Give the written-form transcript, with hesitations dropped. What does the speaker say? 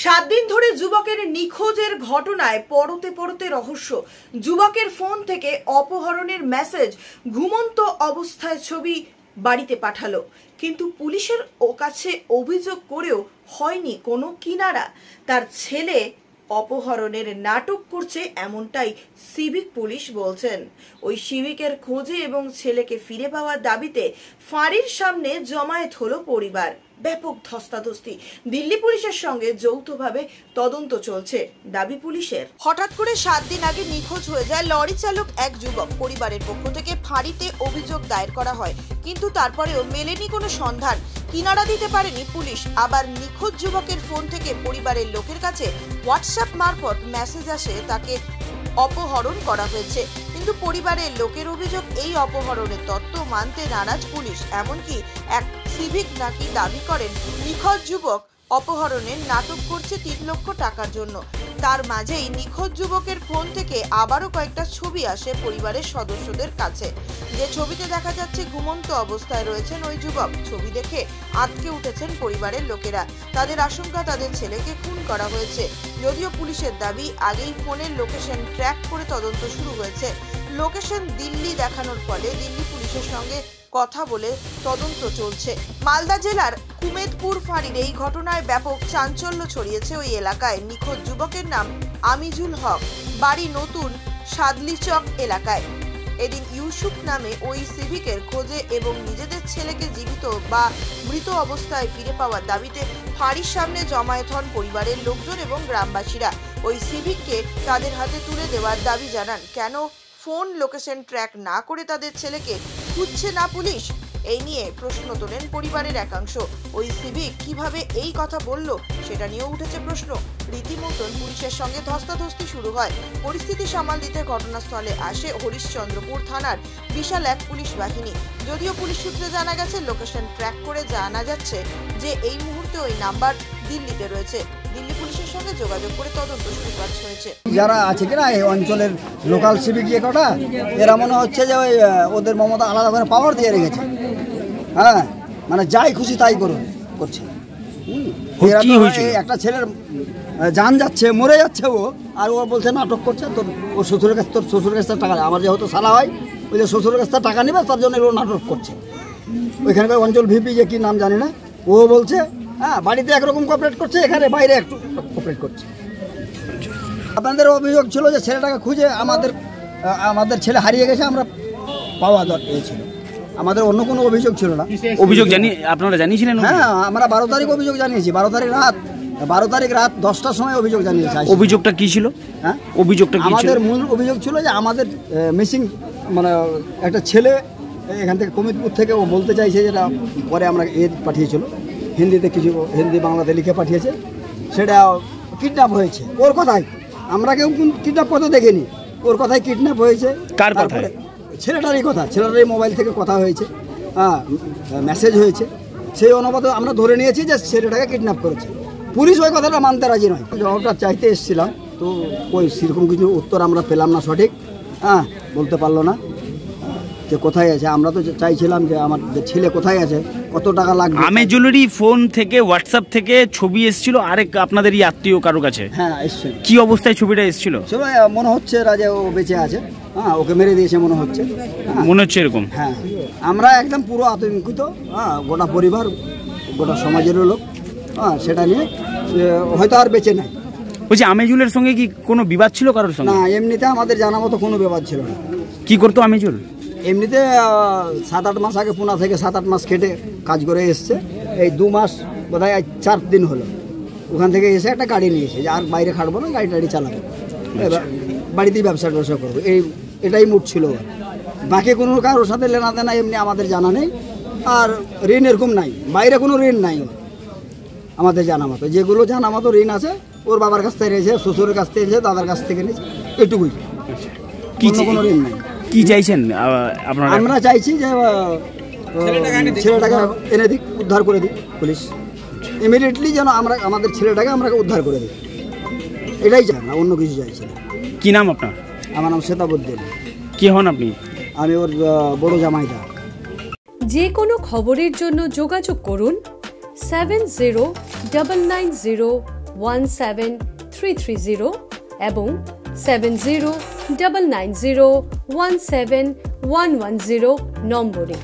7 দিন ধরে যুবকের নিখোঁজের ঘটনায় পরতে পরতে রহস্য। যুবকের ফোন থেকে অপহরণের মেসেজ, ঘুমন্ত অবস্থায় ছবি বাড়িতে পাঠালো, কিন্তু পুলিশের কাছে অভিযোগ করেও হয়নি কোনো কিনারা। তার ছেলে অপহরণের নাটক করছে এমনটাই সিভিক পুলিশ বলছেন। ওই সিভিকের খোঁজে এবং ছেলেকে ফিরে পাওয়ার দাবিতে ফাঁড়ির সামনে জমায়েত হলো পরিবার। ব্যাপক ধস্তাধস্তি, দিল্লি পুলিশের সঙ্গে যৌথভাবে তদন্ত চলছে। দাবি পুলিশের, হঠাৎ করে 7 দিন আগে নিখোঁজ হয়ে যায় লরি চালক এক যুবক। পরিবারের পক্ষ থেকে ফাঁড়িতে অভিযোগ দায়ের করা হয়, কিন্তু তারপরেও মেলেনি কোনো সন্ধান, কিনারা দিতে পারেনি পুলিশ। আবার নিখোঁজ যুবকের ফোন থেকে পরিবারের লোকের কাছে হোয়াটসঅ্যাপ মারফত মেসেজ আসে তাকে অপহরণ করা হয়েছে, কিন্তু পরিবারের লোকের অভিযোগ এই অপহরণের তত্ত্ব মানতে নারাজ পুলিশ। এমনকি এক সিভিক নাকি দাবি করেন নিখোঁজ যুবক অপহরণের নাটক করছে 3 লক্ষ টাকার জন্য। তার মাঝেই নিখোঁজ যুবকের ফোন থেকে আবারও কয়েকটা ছবি আসে পরিবারের সদস্যদের কাছে, যে ছবিতে দেখা যাচ্ছে ঘুমন্ত অবস্থায় রয়েছেন ওই যুবক। ছবি দেখে আঁতকে উঠেছেন পরিবারের লোকেরা। তাদের আশঙ্কা তাদের ছেলেকে খুন করা হয়েছে। যদিও পুলিশের দাবি আগেই ফোনের লোকেশন ট্র্যাক করে তদন্ত শুরু হয়েছে। লোকেশন দিল্লি দেখানোর ফলে দিল্লি পুলিশের সঙ্গে কথা বলে তদন্ত চলছে। মালদা জেলার কুমেদপুর ফাঁড়ির এই ঘটনায় ব্যাপক চাঞ্চল্য ছড়িয়েছে ওই এলাকায়। নিখোঁজ যুবকের নাম আমিজুল হক, বাড়ি নতুন সাদলিচক এলাকায়। এদিন ইউসুফ নামে ওই সিভিকের খোঁজে এবং নিজেদের ছেলেকে জীবিত বা মৃত অবস্থায় ফিরে পাওয়ার দাবিতে ফাঁড়ির সামনে জমায়েত হন পরিবারের লোকজন এবং গ্রামবাসীরা। ওই সিভিককে তাদের হাতে তুলে দেওয়ার দাবি জানান। কেন ফোন লোকেশন ট্র্যাক না করে তাদের ছেলেকে খুঁজছে না পুলিশ, এই নিয়ে প্রশ্ন তোলেন পরিবারের একাংশ। ওই সিভিক কিভাবে এই কথা বলল সেটা নিয়েও উঠেছে প্রশ্ন। রীতিমতন পুলিশের সঙ্গে ধস্তাধস্তি শুরু হয়। পরিস্থিতি সামাল দিতে ঘটনাস্থলে আসে হরিশ্চন্দ্রপুর থানার বিশাল এক পুলিশ বাহিনী। যদিও পুলিশ সূত্রে জানা গেছে, লোকেশন ট্র্যাক করে জানা যাচ্ছে যে এই মুহূর্তে ওই নাম্বার দিল্লিতে রয়েছে। দিল্লি পুলিশের সঙ্গে যোগাযোগ করে তদন্ত শুরু করা হয়েছে। যারা আছে কিনা এই অঞ্চলের লোকাল সিভিক যে কটা, এরা মনে হচ্ছে যে ওই ওদের মমতা আলাদা করে পাওয়ার দিয়ে রেখেছে। হ্যাঁ, মানে যাই খুশি তাই করছে। একটা ছেলের জান যাচ্ছে, মরে যাচ্ছে ও, আর ও বলছে নাটক করছে। তোর ও শ্বশুরের কাছে, তোর শ্বশুরের কাছে টাকা, আমার যেহেতু সালা হয়, ওই যে শ্বশুরের কাছে টাকা নেবে, তার জন্য ও নাটক করছে। ওইখানকার অঞ্চল ভিপি যে কি নাম জানি না, ও বলছে হ্যাঁ বাড়িতে একরকম কোঅপারেট করছে, এখানে বাইরে একটু কোঅপারেট করছে। আপনাদের অভিযোগ ছিল যে ছেলেটাকে খুঁজে আমাদের ছেলে হারিয়ে গেছে, আমরা পাওয়া দরকার ছিল। আমাদের অন্য কোনো অভিযোগ ছিল না। অভিযোগ আপনারা জানিয়েছিলেন? হ্যাঁ, আমরা 12 তারিখ অভিযোগ জানিয়েছি। 12 তারিখ রাত 10টার সময় অভিযোগ জানিয়েছি। অভিযোগটা কি ছিল? হ্যাঁ, অভিযোগটা কি ছিল? আমাদের মূল অভিযোগ ছিল যে আমাদের মিসিং, মানে একটা ছেলে এখান থেকে কুমেদপুর থেকে, ও বলতে চাইছে যেটা পরে আমরা পাঠিয়েছিল হিন্দিতে, কিছু হিন্দি বাংলাতে লিখে পাঠিয়েছে, সেটা কিডন্যাপ হয়েছে। ওর কথাই, আমরা কেউ কিডন্যাপ করতে দেখিনি, ওর কথাই কিডন্যাপ হয়েছে। কার কথায়? ছেলেটারই কথা, ছেলেটারই মোবাইল থেকে কথা হয়েছে, হ্যাঁ মেসেজ হয়েছে। সেই অনুপাতে আমরা ধরে নিয়েছি যে ছেলেটাকে কিডন্যাপ করেছে। পুলিশ ওই কথাটা মানতে রাজি নয়। জবাবটা চাইতে এসেছিলাম, তো ওই সেরকম কিছু উত্তর আমরা পেলাম না সঠিক। হ্যাঁ, বলতে পারলো না যে কোথায় আছে। আমরা তো চাইছিলাম যে আমার ছেলে কোথায় আছে, কত টাকা লাগবে। আমিজুলেরই ফোন থেকে, হোয়াটসঅ্যাপ থেকে ছবি এসেছিল আরেক আপনাদেরই আত্মীয় কারো কাছে? হ্যাঁ, এসছে। কি অবস্থায় ছবিটা এসেছিল? মনে হচ্ছে রাজা ও বেঁচে আছে। হ্যাঁ, ওকে মেরে দিয়েছে মনে হচ্ছে। মনে হচ্ছে এরকম? হ্যাঁ, আমরা একদম পুরো আতঙ্কিত। হ্যাঁ, গোটা পরিবার, গোটা সমাজের লোক। হ্যাঁ, সেটা নিয়ে হয়তো আর বেঁচে নাই। বলছি, আমিজুলের সঙ্গে কি কোনো বিবাদ ছিল কারোর সঙ্গে? না, এমনিতে আমাদের জানা মতো কোনো বিবাদ ছিল না। কি করতো আমিজুল? এমনিতে 7-8 মাস আগে পুনা থেকে 7-8 মাস খেটে কাজ করে এসছে। এই 2 মাস বোধহয় 4 দিন হলো ওখান থেকে এসে একটা গাড়ি নিয়েছে, যে আর বাইরে খাটবো না, গাড়ি টাড়ি চালাবো, বাড়িতেই ব্যবসা করবো, এটাই মুড ছিল। বাকি কোনো কারোর সাথে লেনা দেনা এমনি আমাদের জানা নেই। আর ঋণ এরকম নাই, বাইরে কোনো ঋণ নাই আমাদের জানা মতো। যেগুলো জানা মতো ঋণ আছে, ওর বাবার কাছ থেকে নিয়েছে, শ্বশুরের কাছ থেকে নিয়েছে, দাদার কাছ থেকে নিয়েছে, এটুকুই। কোনো ঋণ নাই। কি চাইছেন আপনারা? আমরা চাইছি যে ছেলেটাকে এনে দিক, উদ্ধার করে দিক পুলিশ ইমিডিয়েটলি, যেন আমাদের ছেলেটাকে আমরা উদ্ধার করে দিই, এটাই চাই না, অন্য কিছু চাইছি না। কি নাম আপনার? আমার নাম শেতাবুদ্দিন। কি হন আপনি? আমি ওর বড় জামাইদা। যে কোনো খবরের জন্য যোগাযোগ করুন 709909 17330 এবং 7099017110 নম্বরে।